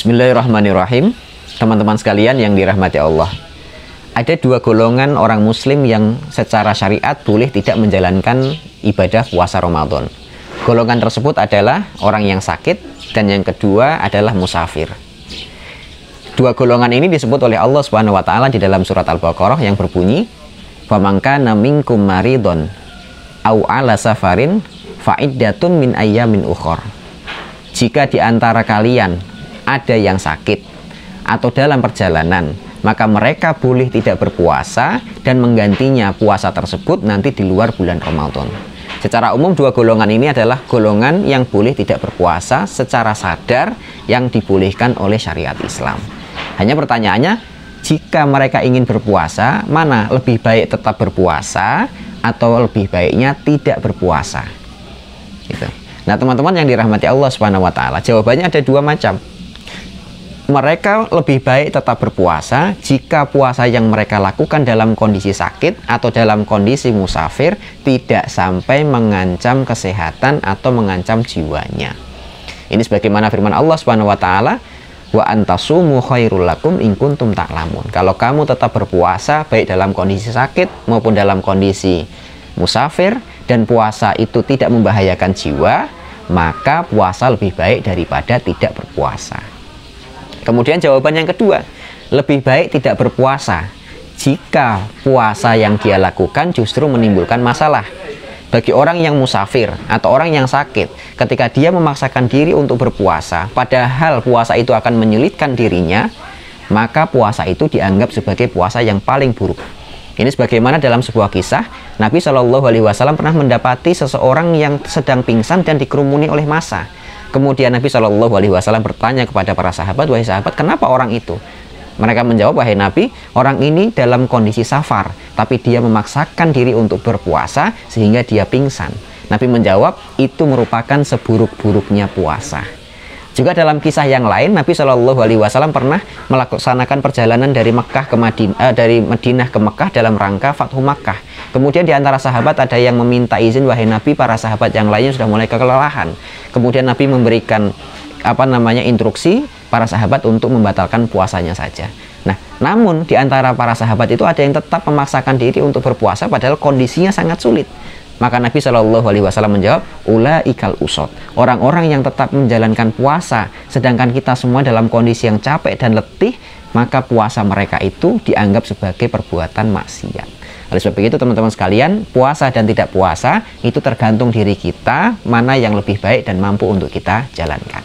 Bismillahirrahmanirrahim. Teman-teman sekalian yang dirahmati Allah, ada dua golongan orang muslim yang secara syariat boleh tidak menjalankan ibadah puasa Ramadan. Golongan tersebut adalah orang yang sakit dan yang kedua adalah musafir. Dua golongan ini disebut oleh Allah Subhanahu wa taala di dalam surat Al-Baqarah yang berbunyi, "Faman kana minkum maridon au ala safarin fa'iddatun min ayyamin ukhor." Jika di antara kalian ada yang sakit atau dalam perjalanan, maka mereka boleh tidak berpuasa dan menggantinya puasa tersebut nanti di luar bulan Ramadan. Secara umum dua golongan ini adalah golongan yang boleh tidak berpuasa secara sadar yang dibolehkan oleh syariat Islam. Hanya pertanyaannya, jika mereka ingin berpuasa, mana lebih baik tetap berpuasa atau lebih baiknya tidak berpuasa? Gitu. Nah, teman-teman yang dirahmati Allah Subhanahu wa taala, jawabannya ada dua macam. Mereka lebih baik tetap berpuasa jika puasa yang mereka lakukan dalam kondisi sakit atau dalam kondisi musafir tidak sampai mengancam kesehatan atau mengancam jiwanya. Ini sebagaimana firman Allah Subhanahu wa taala, "Wa antasumu khairul lakum in kuntum ta'lamun." Kalau kamu tetap berpuasa baik dalam kondisi sakit maupun dalam kondisi musafir dan puasa itu tidak membahayakan jiwa, maka puasa lebih baik daripada tidak berpuasa. Kemudian jawaban yang kedua, lebih baik tidak berpuasa jika puasa yang dia lakukan justru menimbulkan masalah. Bagi orang yang musafir atau orang yang sakit, ketika dia memaksakan diri untuk berpuasa, padahal puasa itu akan menyulitkan dirinya, maka puasa itu dianggap sebagai puasa yang paling buruk. Ini sebagaimana dalam sebuah kisah, Nabi Shallallahu Alaihi Wasallam pernah mendapati seseorang yang sedang pingsan dan dikerumuni oleh massa. Kemudian Nabi Shallallahu Alaihi Wasallam bertanya kepada para sahabat, "Wahai sahabat, kenapa orang itu?" Mereka menjawab, "Wahai Nabi, orang ini dalam kondisi safar, tapi dia memaksakan diri untuk berpuasa sehingga dia pingsan." Nabi menjawab, "Itu merupakan seburuk-buruknya puasa." Juga dalam kisah yang lain, Nabi Shallallahu Alaihi Wasallam pernah melaksanakan perjalanan dari Madinah ke Mekah dalam rangka Fathu Makkah. Kemudian di antara sahabat ada yang meminta izin, "Wahai Nabi, para sahabat yang lainnya sudah mulai kelelahan." Kemudian Nabi memberikan instruksi para sahabat untuk membatalkan puasanya saja. Nah, namun di antara para sahabat itu ada yang tetap memaksakan diri untuk berpuasa padahal kondisinya sangat sulit. Maka Nabi Shallallahu Alaihi Wasallam menjawab, "Ulaikal usot." Orang-orang yang tetap menjalankan puasa, sedangkan kita semua dalam kondisi yang capek dan letih, maka puasa mereka itu dianggap sebagai perbuatan maksiat. Oleh sebab itu teman-teman sekalian, puasa dan tidak puasa itu tergantung diri kita, mana yang lebih baik dan mampu untuk kita jalankan.